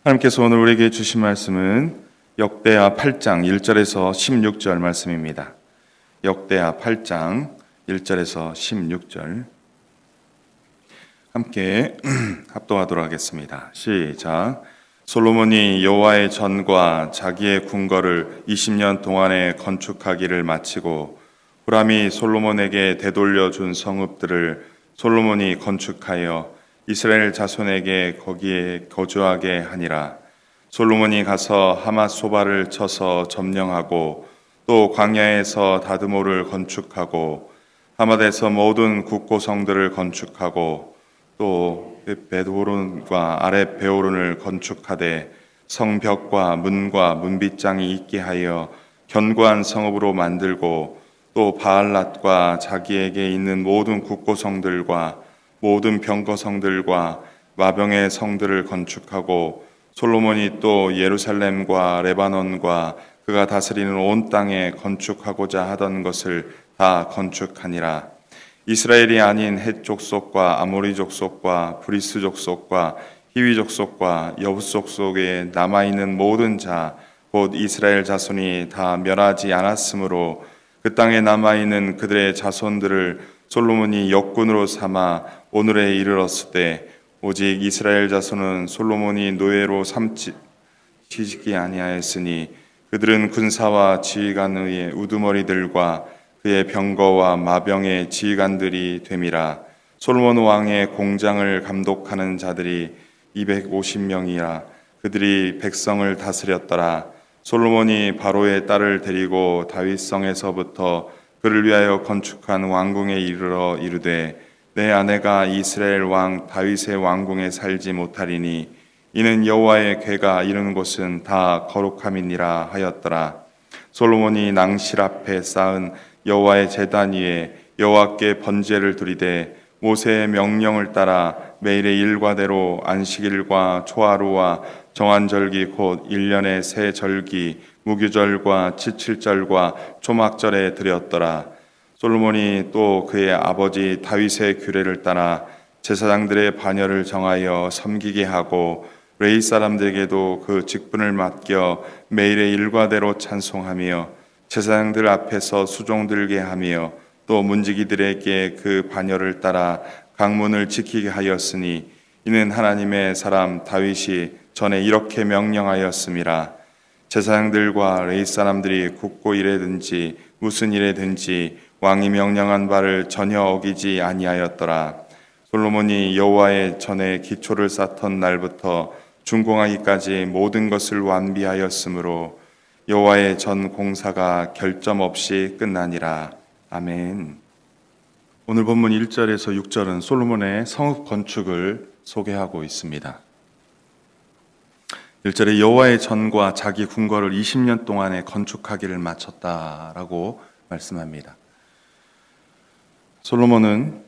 하나님께서 오늘 우리에게 주신 말씀은 역대하 8장 1절에서 16절 말씀입니다. 역대하 8장 1절에서 16절 함께 합독하도록 하겠습니다. 시작. 솔로몬이 여호와의 전과 자기의 궁궐을 20년 동안에 건축하기를 마치고 후람이 솔로몬에게 되돌려 준 성읍들을 솔로몬이 건축하여 이스라엘 자손에게 거기에 거주하게 하니라. 솔로몬이 가서 하맛소바를 쳐서 점령하고 또 광야에서 다드모를 건축하고 하맛에서 모든 국고성들을 건축하고 또 베호론과 아랫 베호론을 건축하되 성벽과 문과 문빗장이 있게 하여 견고한 성읍으로 만들고 또 바알랏과 자기에게 있는 모든 국고성들과 모든 병거성들과 마병의 성들을 건축하고 솔로몬이 또 예루살렘과 레바논과 그가 다스리는 온 땅에 건축하고자 하던 것을 다 건축하니라. 이스라엘이 아닌 헷 족속과 아모리 족속과 브리스 족속과 히위 족속과 여부 족속에 남아있는 모든 자 곧 이스라엘 자손이 다 멸하지 않았으므로 그 땅에 남아있는 그들의 자손들을 솔로몬이 역군으로 삼아 오늘에 이르렀을 때 오직 이스라엘 자손은 솔로몬이 노예로 삼치지 아니하였으니 그들은 군사와 지휘관의 우두머리들과 그의 병거와 마병의 지휘관들이 됨이라. 솔로몬 왕의 공장을 감독하는 자들이 250명이라. 그들이 백성을 다스렸더라. 솔로몬이 바로의 딸을 데리고 다윗성에서부터 그를 위하여 건축한 왕궁에 이르러 이르되 내 아내가 이스라엘 왕 다윗의 왕궁에 살지 못하리니 이는 여호와의 궤가 이르는 곳은 다 거룩함이니라 하였더라. 솔로몬이 낭실 앞에 쌓은 여호와의 제단 위에 여호와께 번제를 드리되 모세의 명령을 따라 매일의 일과대로 안식일과 초하루와 정한절기 곧 1년의 새 절기 무교절과 지칠절과 초막절에 드렸더라. 솔로몬이 또 그의 아버지 다윗의 규례를 따라 제사장들의 반열을 정하여 섬기게 하고 레위 사람들에게도 그 직분을 맡겨 매일의 일과대로 찬송하며 제사장들 앞에서 수종 들게 하며 또 문지기들에게 그 반열을 따라 강문을 지키게 하였으니 이는 하나님의 사람 다윗이 전에 이렇게 명령하였음이라. 제사장들과 레위 사람들이 국고 일에든지 무슨 일에든지 왕이 명령한 바를 전혀 어기지 아니하였더라. 솔로몬이 여호와의 전에 기초를 쌓던 날부터 준공하기까지 모든 것을 완비하였으므로 여호와의 전 공사가 결점 없이 끝나니라. 아멘. 오늘 본문 1절에서 6절은 솔로몬의 성읍 건축을 소개하고 있습니다. 1절에 여호와의 전과 자기 궁궐을 20년 동안에 건축하기를 마쳤다라고 말씀합니다. 솔로몬은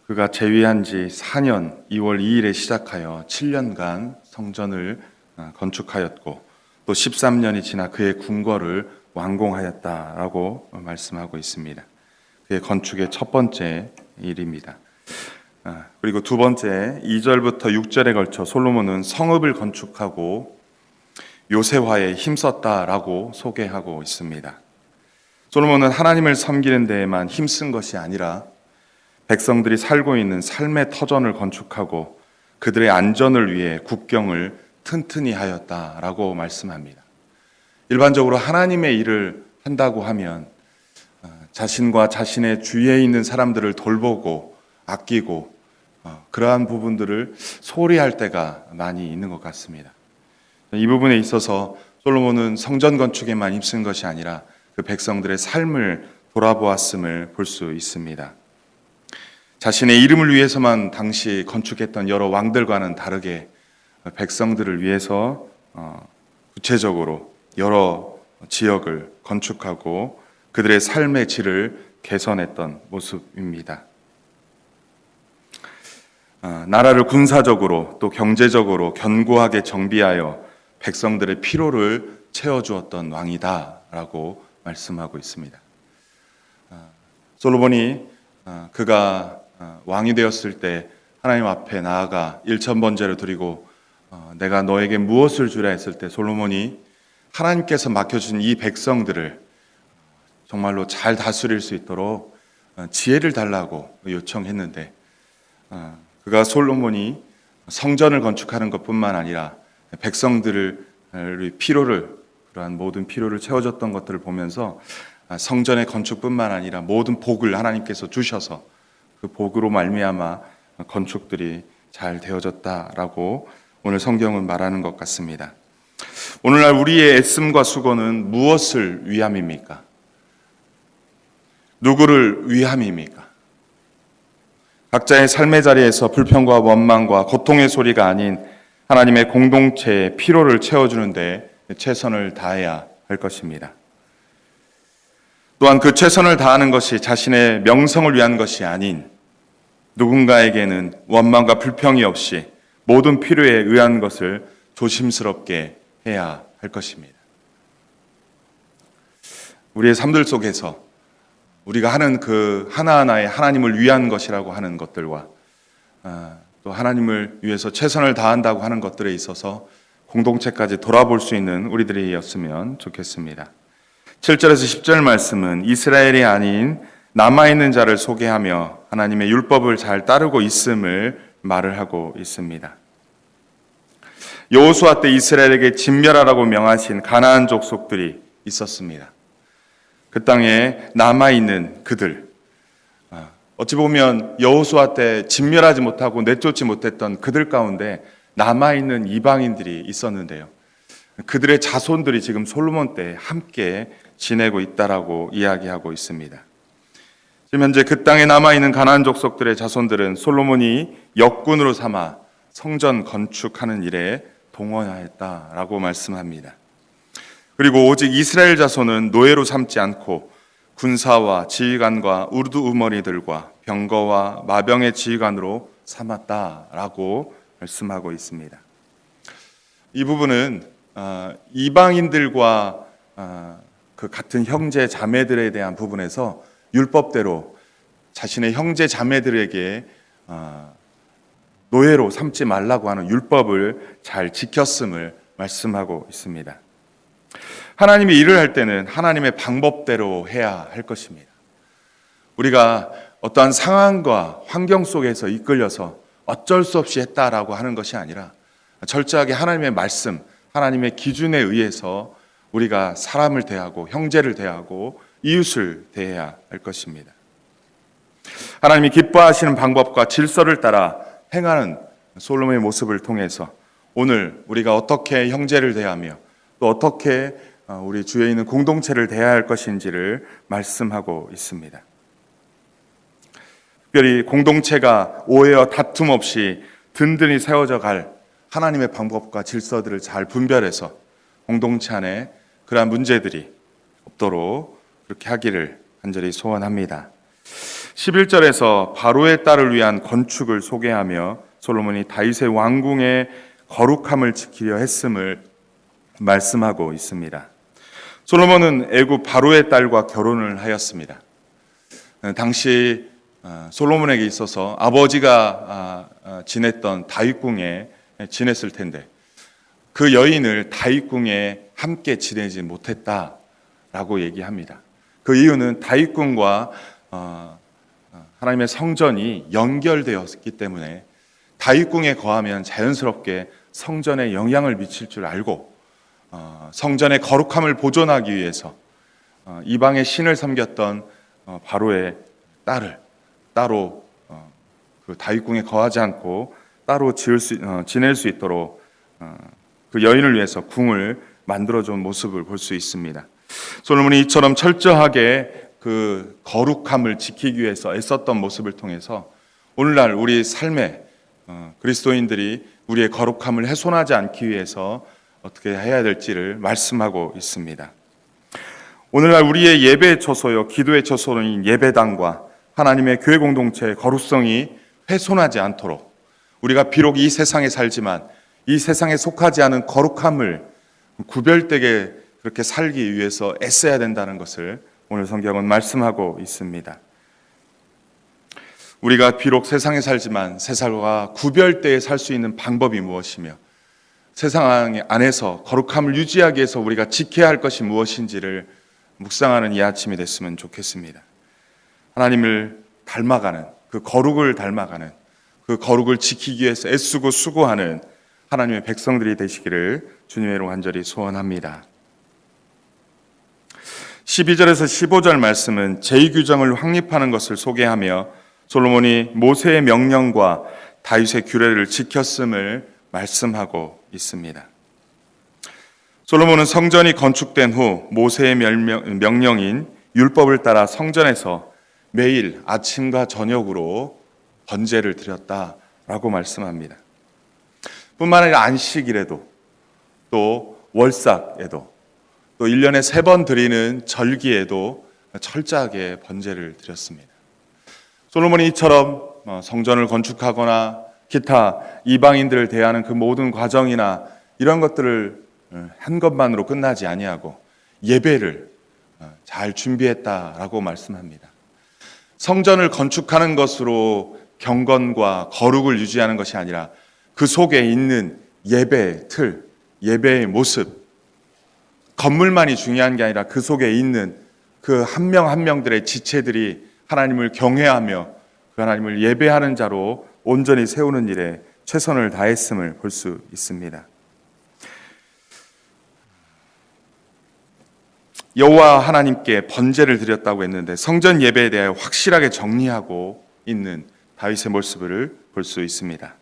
그가 재위한 지 4년 2월 2일에 시작하여 7년간 성전을 건축하였고 또 13년이 지나 그의 궁궐을 완공하였다라고 말씀하고 있습니다. 그의 건축의 첫 번째 일입니다. 그리고 두 번째 2절부터 6절에 걸쳐 솔로몬은 성읍을 건축하고 요새화에 힘썼다라고 소개하고 있습니다. 솔로몬은 하나님을 섬기는 데에만 힘쓴 것이 아니라 백성들이 살고 있는 삶의 터전을 건축하고 그들의 안전을 위해 국경을 튼튼히 하였다라고 말씀합니다. 일반적으로 하나님의 일을 한다고 하면 자신과 자신의 주위에 있는 사람들을 돌보고 아끼고 그러한 부분들을 소홀히 할 때가 많이 있는 것 같습니다. 이 부분에 있어서 솔로몬은 성전 건축에만 힘쓴 것이 아니라 그 백성들의 삶을 돌아보았음을 볼 수 있습니다. 자신의 이름을 위해서만 당시 건축했던 여러 왕들과는 다르게 백성들을 위해서 구체적으로 여러 지역을 건축하고 그들의 삶의 질을 개선했던 모습입니다. 나라를 군사적으로 또 경제적으로 견고하게 정비하여 백성들의 피로를 채워주었던 왕이다라고 말씀하고 있습니다. 솔로몬이 그가 왕이 되었을 때 하나님 앞에 나아가 일천번제를 드리고 내가 너에게 무엇을 주라 했을 때 솔로몬이 하나님께서 맡겨준 이 백성들을 정말로 잘 다스릴 수 있도록 지혜를 달라고 요청했는데, 그가 솔로몬이 성전을 건축하는 것뿐만 아니라 백성들의 필요를, 그러한 모든 필요를 채워줬던 것들을 보면서 성전의 건축뿐만 아니라 모든 복을 하나님께서 주셔서 그 복으로 말미암아 건축들이 잘 되어졌다라고 오늘 성경은 말하는 것 같습니다. 오늘날 우리의 애씀과 수고는 무엇을 위함입니까? 누구를 위함입니까? 각자의 삶의 자리에서 불평과 원망과 고통의 소리가 아닌 하나님의 공동체의 피로를 채워주는데 최선을 다해야 할 것입니다. 또한 그 최선을 다하는 것이 자신의 명성을 위한 것이 아닌 누군가에게는 원망과 불평이 없이 모든 필요에 의한 것을 조심스럽게 해야 할 것입니다. 우리의 삶들 속에서 우리가 하는 그 하나하나의 하나님을 위한 것이라고 하는 것들과 또 하나님을 위해서 최선을 다한다고 하는 것들에 있어서 공동체까지 돌아볼 수 있는 우리들이었으면 좋겠습니다. 7절에서 10절 말씀은 이스라엘이 아닌 남아있는 자를 소개하며 하나님의 율법을 잘 따르고 있음을 말을 하고 있습니다. 여호수아 때 이스라엘에게 진멸하라고 명하신 가나안 족속들이 있었습니다. 그 땅에 남아있는 그들, 어찌 보면 여호수아 때 진멸하지 못하고 내쫓지 못했던 그들 가운데 남아있는 이방인들이 있었는데요, 그들의 자손들이 지금 솔로몬 때 함께 지내고 있다라고 이야기하고 있습니다. 지금 현재 그 땅에 남아있는 가나안 족속들의 자손들은 솔로몬이 역군으로 삼아 성전 건축하는 일에 동원하였다라고 말씀합니다. 그리고 오직 이스라엘 자손은 노예로 삼지 않고 군사와 지휘관과 우두우머리들과 병거와 마병의 지휘관으로 삼았다라고 말씀하고 있습니다. 이 부분은 이방인들과 그 같은 형제 자매들에 대한 부분에서 율법대로 자신의 형제 자매들에게 노예로 삼지 말라고 하는 율법을 잘 지켰음을 말씀하고 있습니다. 하나님이 일을 할 때는 하나님의 방법대로 해야 할 것입니다. 우리가 어떠한 상황과 환경 속에서 이끌려서 어쩔 수 없이 했다라고 하는 것이 아니라 철저하게 하나님의 말씀, 하나님의 기준에 의해서 우리가 사람을 대하고 형제를 대하고 이웃을 대해야 할 것입니다. 하나님이 기뻐하시는 방법과 질서를 따라 행하는 솔로몬의 모습을 통해서 오늘 우리가 어떻게 형제를 대하며 또 어떻게 우리 주위에 있는 공동체를 대해야 할 것인지를 말씀하고 있습니다. 특별히 공동체가 오해와 다툼 없이 든든히 세워져 갈 하나님의 방법과 질서들을 잘 분별해서 공동체 안에 그러한 문제들이 없도록 그렇게 하기를 간절히 소원합니다. 11절에서 바로의 딸을 위한 건축을 소개하며 솔로몬이 다윗의 왕궁의 거룩함을 지키려 했음을 말씀하고 있습니다. 솔로몬은 애굽 바로의 딸과 결혼을 하였습니다. 당시 솔로몬에게 있어서 아버지가 지냈던 다윗궁에 지냈을 텐데 그 여인을 다윗궁에 함께 지내지 못했다라고 얘기합니다. 그 이유는 다윗궁과 하나님의 성전이 연결되었기 때문에 다윗궁에 거하면 자연스럽게 성전에 영향을 미칠 줄 알고 성전의 거룩함을 보존하기 위해서 이방의 신을 섬겼던 바로의 딸을 따로 그 다윗궁에 거하지 않고 따로 지낼 수 있도록 그 여인을 위해서 궁을 만들어준 모습을 볼 수 있습니다. 솔로몬이 이처럼 철저하게 그 거룩함을 지키기 위해서 애썼던 모습을 통해서 오늘날 우리 삶에 그리스도인들이 우리의 거룩함을 훼손하지 않기 위해서 어떻게 해야 될지를 말씀하고 있습니다. 오늘날 우리의 예배의 처소요 기도의 처소인 예배당과 하나님의 교회 공동체의 거룩성이 훼손하지 않도록 우리가 비록 이 세상에 살지만 이 세상에 속하지 않은 거룩함을 구별되게 그렇게 살기 위해서 애써야 된다는 것을 오늘 성경은 말씀하고 있습니다. 우리가 비록 세상에 살지만 세상과 구별되어 살 수 있는 방법이 무엇이며 세상 안에서 거룩함을 유지하기 위해서 우리가 지켜야 할 것이 무엇인지를 묵상하는 이 아침이 됐으면 좋겠습니다. 하나님을 닮아가는, 그 거룩을 닮아가는, 그 거룩을 지키기 위해서 애쓰고 수고하는 하나님의 백성들이 되시기를 주님의 이름으로 간절히 소원합니다. 12절에서 15절 말씀은 제2규정을 확립하는 것을 소개하며 솔로몬이 모세의 명령과 다윗의 규례를 지켰음을 말씀하고 있습니다. 솔로몬은 성전이 건축된 후 모세의 명령인 율법을 따라 성전에서 매일 아침과 저녁으로 번제를 드렸다라고 말씀합니다. 뿐만 아니라 안식일에도 또 월삭에도 또 1년에 3번 드리는 절기에도 철저하게 번제를 드렸습니다. 솔로몬이 이처럼 성전을 건축하거나 기타 이방인들을 대하는 그 모든 과정이나 이런 것들을 한 것만으로 끝나지 아니하고 예배를 잘 준비했다라고 말씀합니다. 성전을 건축하는 것으로 경건과 거룩을 유지하는 것이 아니라 그 속에 있는 예배의 틀, 예배의 모습, 건물만이 중요한 게 아니라 그 속에 있는 그 한 명 한 명들의 지체들이 하나님을 경외하며 그 하나님을 예배하는 자로 온전히 세우는 일에 최선을 다했음을 볼 수 있습니다. 여호와 하나님께 번제를 드렸다고 했는데 성전 예배에 대하여 확실하게 정리하고 있는 다윗의 모습을 볼 수 있습니다.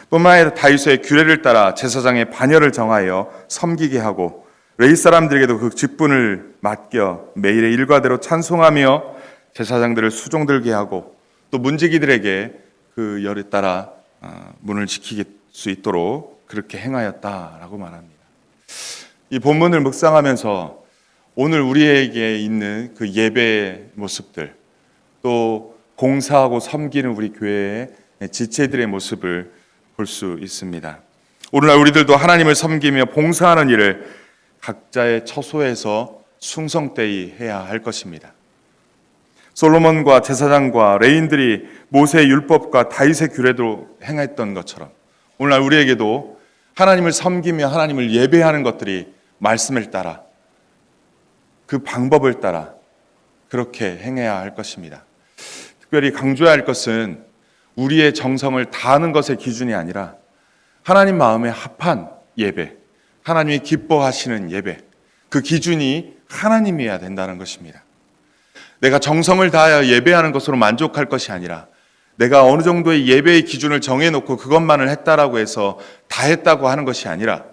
뿐만 아니라 다윗의 규례를 따라 제사장의 반열을 정하여 섬기게 하고 레위 사람들에게도 그 직분을 맡겨 매일의 일과대로 찬송하며 제사장들을 수종들게 하고 또 문지기들에게 그 열에 따라 문을 지킬 수 있도록 그렇게 행하였다라고 말합니다. 이 본문을 묵상하면서 오늘 우리에게 있는 그 예배의 모습들, 또 봉사하고 섬기는 우리 교회의 지체들의 모습을 볼 수 있습니다. 오늘날 우리들도 하나님을 섬기며 봉사하는 일을 각자의 처소에서 충성되이 해야 할 것입니다. 솔로몬과 제사장과 레인들이 모세의 율법과 다윗의 규례도 행했던 것처럼 오늘날 우리에게도 하나님을 섬기며 하나님을 예배하는 것들이 말씀을 따라 그 방법을 따라 그렇게 행해야 할 것입니다. 특별히 강조해야 할 것은 우리의 정성을 다하는 것의 기준이 아니라 하나님 마음에 합한 예배, 하나님이 기뻐하시는 예배, 그 기준이 하나님이어야 된다는 것입니다. 내가 정성을 다하여 예배하는 것으로 만족할 것이 아니라 내가 어느 정도의 예배의 기준을 정해놓고 그것만을 했다라고 해서 다 했다고 하는 것이 아니라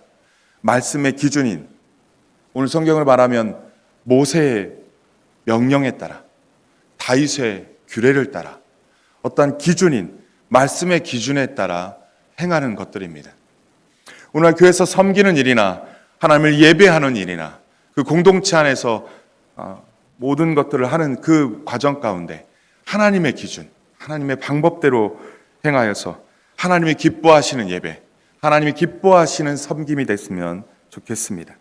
말씀의 기준인, 오늘 성경을 말하면 모세의 명령에 따라 다윗의 규례를 따라 어떠한 기준인 말씀의 기준에 따라 행하는 것들입니다. 오늘 교회에서 섬기는 일이나 하나님을 예배하는 일이나 그 공동체 안에서 모든 것들을 하는 그 과정 가운데 하나님의 기준, 하나님의 방법대로 행하여서 하나님이 기뻐하시는 예배, 하나님이 기뻐하시는 섬김이 됐으면 좋겠습니다.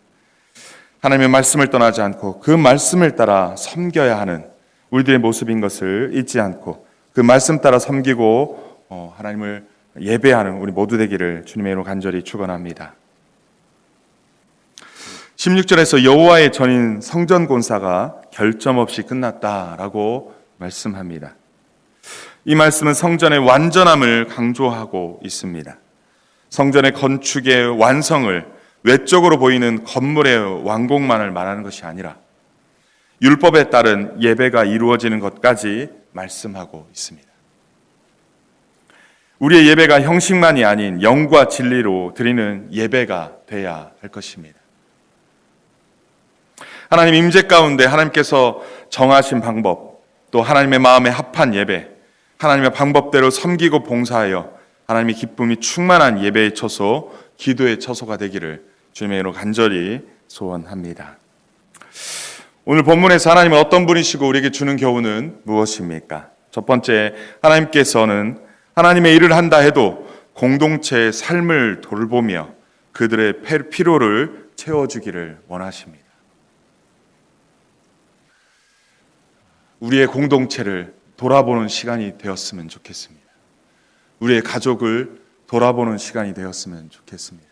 하나님의 말씀을 떠나지 않고 그 말씀을 따라 섬겨야 하는 우리들의 모습인 것을 잊지 않고 그 말씀 따라 섬기고 하나님을 예배하는 우리 모두 되기를 주님의 이름으로 간절히 축원합니다. 16절에서 여호와의 전인 성전 공사가 결점 없이 끝났다라고 말씀합니다. 이 말씀은 성전의 완전함을 강조하고 있습니다. 성전의 건축의 완성을 외적으로 보이는 건물의 완공만을 말하는 것이 아니라 율법에 따른 예배가 이루어지는 것까지 말씀하고 있습니다. 우리의 예배가 형식만이 아닌 영과 진리로 드리는 예배가 돼야 할 것입니다. 하나님 임재 가운데 하나님께서 정하신 방법, 또 하나님의 마음에 합한 예배, 하나님의 방법대로 섬기고 봉사하여 하나님의 기쁨이 충만한 예배의 처소, 기도의 처소가 되기를 주님의 이름으로 간절히 소원합니다. 오늘 본문에서 하나님은 어떤 분이시고 우리에게 주는 교훈은 무엇입니까? 첫 번째, 하나님께서는 하나님의 일을 한다 해도 공동체의 삶을 돌보며 그들의 필요를 채워주기를 원하십니다. 우리의 공동체를 돌아보는 시간이 되었으면 좋겠습니다. 우리의 가족을 돌아보는 시간이 되었으면 좋겠습니다.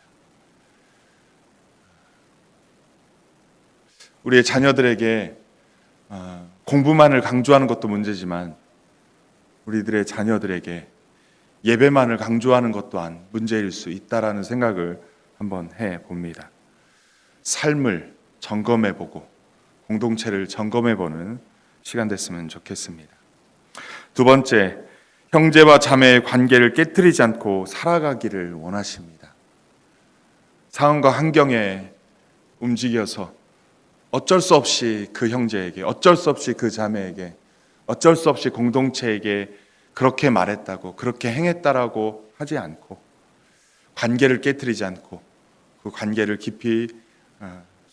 우리의 자녀들에게 공부만을 강조하는 것도 문제지만 우리들의 자녀들에게 예배만을 강조하는 것 또한 문제일 수 있다라는 생각을 한번 해봅니다. 삶을 점검해보고 공동체를 점검해보는 시간 됐으면 좋겠습니다. 두 번째, 형제와 자매의 관계를 깨트리지 않고 살아가기를 원하십니다. 상황과 환경에 움직여서 어쩔 수 없이 그 형제에게, 어쩔 수 없이 그 자매에게, 어쩔 수 없이 공동체에게 그렇게 말했다고, 그렇게 행했다라고 하지 않고 관계를 깨트리지 않고 그 관계를 깊이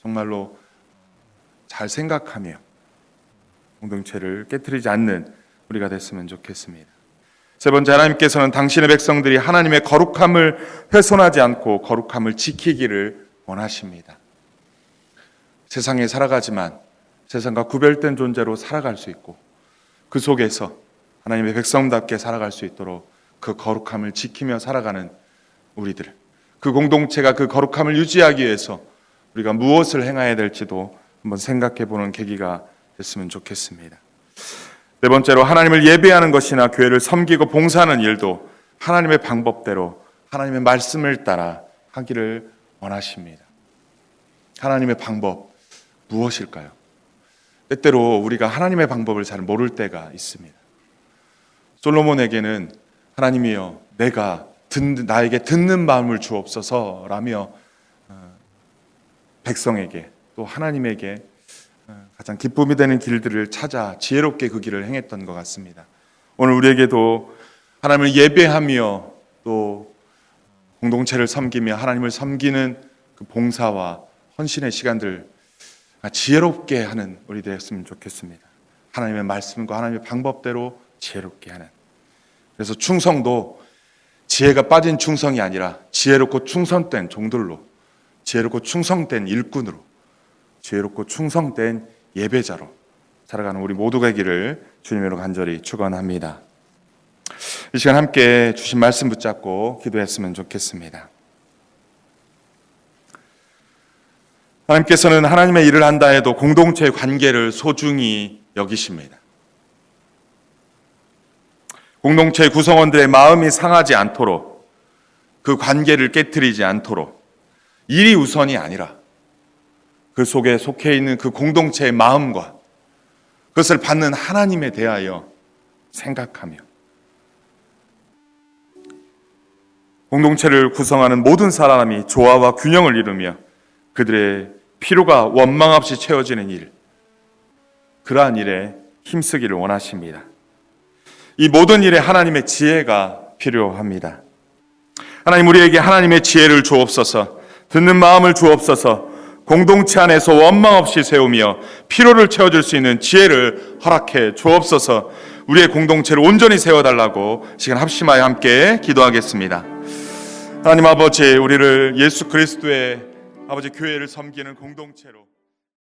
정말로 잘 생각하며 공동체를 깨트리지 않는 우리가 됐으면 좋겠습니다. 세 번째, 하나님께서는 당신의 백성들이 하나님의 거룩함을 훼손하지 않고 거룩함을 지키기를 원하십니다. 세상에 살아가지만 세상과 구별된 존재로 살아갈 수 있고 그 속에서 하나님의 백성답게 살아갈 수 있도록 그 거룩함을 지키며 살아가는 우리들, 그 공동체가 그 거룩함을 유지하기 위해서 우리가 무엇을 행해야 될지도 한번 생각해 보는 계기가 됐으면 좋겠습니다. 네 번째로, 하나님을 예배하는 것이나 교회를 섬기고 봉사하는 일도 하나님의 방법대로 하나님의 말씀을 따라 하기를 원하십니다. 하나님의 방법 무엇일까요? 때때로 우리가 하나님의 방법을 잘 모를 때가 있습니다. 솔로몬에게는 하나님이여 나에게 듣는 마음을 주옵소서라며 백성에게 또 하나님에게 가장 기쁨이 되는 길들을 찾아 지혜롭게 그 길을 행했던 것 같습니다. 오늘 우리에게도 하나님을 예배하며 또 공동체를 섬기며 하나님을 섬기는 그 봉사와 헌신의 시간들 지혜롭게 하는 우리 되었으면 좋겠습니다. 하나님의 말씀과 하나님의 방법대로 지혜롭게 하는. 그래서 충성도 지혜가 빠진 충성이 아니라 지혜롭고 충성된 종들로, 지혜롭고 충성된 일꾼으로, 지혜롭고 충성된 예배자로 살아가는 우리 모두가 되기를 주님으로 간절히 축원합니다. 이 시간 함께 주신 말씀 붙잡고 기도했으면 좋겠습니다. 하나님께서는 하나님의 일을 한다 해도 공동체의 관계를 소중히 여기십니다. 공동체 구성원들의 마음이 상하지 않도록, 그 관계를 깨트리지 않도록 일이 우선이 아니라 그 속에 속해 있는 그 공동체의 마음과 그것을 받는 하나님에 대하여 생각하며 공동체를 구성하는 모든 사람이 조화와 균형을 이루며 그들의 필요가 원망 없이 채워지는 일, 그러한 일에 힘쓰기를 원하십니다. 이 모든 일에 하나님의 지혜가 필요합니다. 하나님, 우리에게 하나님의 지혜를 주옵소서, 듣는 마음을 주옵소서, 공동체 안에서 원망 없이 세우며 필요를 채워줄 수 있는 지혜를 허락해 주옵소서. 우리의 공동체를 온전히 세워달라고 시간 합심하여 함께 기도하겠습니다. 하나님 아버지, 우리를 예수 그리스도의 아버지 교회를 섬기는 공동체로